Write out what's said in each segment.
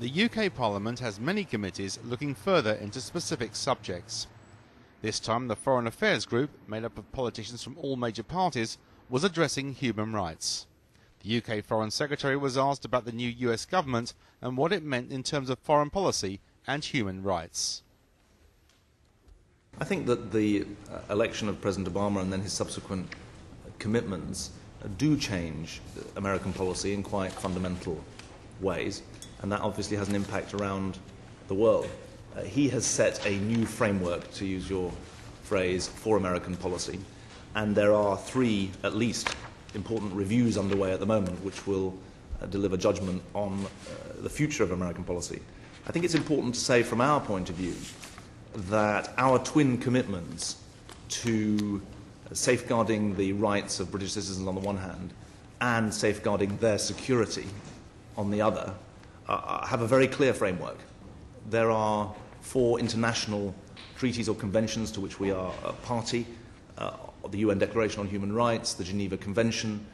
The UK Parliament has many committees looking further into specific subjects. This time the Foreign Affairs Group, made up of politicians from all major parties, was addressing human rights. The UK Foreign Secretary was asked about the new US government and what it meant in terms of foreign policy and human rights. I think that the election of President Obama and then his subsequent commitments do change American policy in quite fundamental ways, and that obviously has an impact around the world. He has set a new framework, to use your phrase, for American policy, and there are three, at least, important reviews underway at the moment which will deliver judgment on the future of American policy. I think it's important to say from our point of view that our twin commitments to safeguarding the rights of British citizens on the one hand and safeguarding their security on the other have a very clear framework. There are 4 international treaties or conventions to which we are a party: the UN Declaration on Human Rights, the Geneva Convention,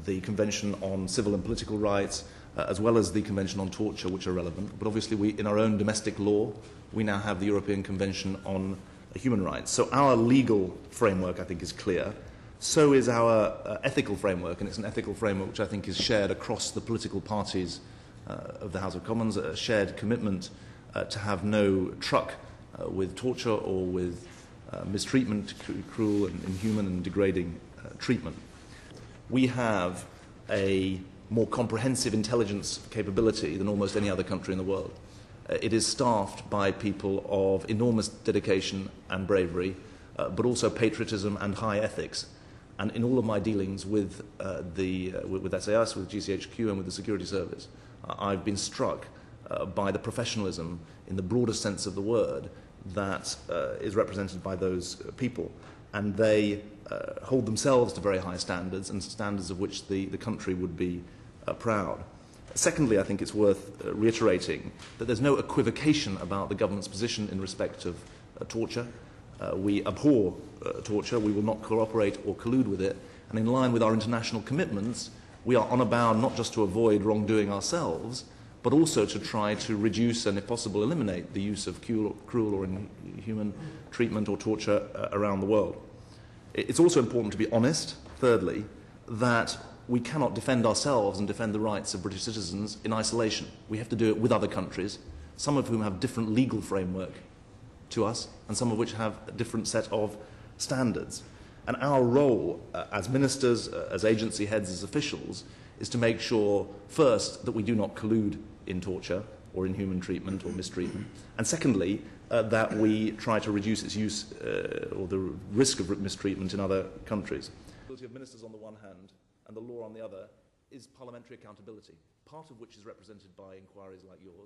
the Convention on Civil and Political Rights, as well as the Convention on Torture, which are relevant. But obviously, in our own domestic law, we now have the European Convention on Human Rights. So our legal framework, I think, is clear. So is our ethical framework, and it's an ethical framework which I think is shared across the political parties of the House of Commons, a shared commitment to have no truck with torture or with mistreatment, cruel and inhuman and degrading treatment. We have a more comprehensive intelligence capability than almost any other country in the world. It is staffed by people of enormous dedication and bravery, but also patriotism and high ethics. And in all of my dealings with SAS, with GCHQ and with the security service, I've been struck by the professionalism in the broadest sense of the word that is represented by those people. And they hold themselves to very high standards, and standards of which the country would be proud. Secondly, I think it's worth reiterating that there's no equivocation about the government's position in respect of torture. We abhor torture. We will not cooperate or collude with it. And in line with our international commitments, we are honour bound not just to avoid wrongdoing ourselves, but also to try to reduce and, if possible, eliminate the use of cruel or inhuman treatment or torture around the world. It's also important to be honest, thirdly, that we cannot defend ourselves and defend the rights of British citizens in isolation. We have to do it with other countries, some of whom have different legal framework to us, and some of which have a different set of standards. And our role as ministers, as agency heads, as officials, is to make sure, first, that we do not collude in torture or inhuman treatment or mistreatment, and secondly, that we try to reduce its use or the risk of mistreatment in other countries. The ability of ministers on the one hand and the law on the other is parliamentary accountability, part of which is represented by inquiries like yours.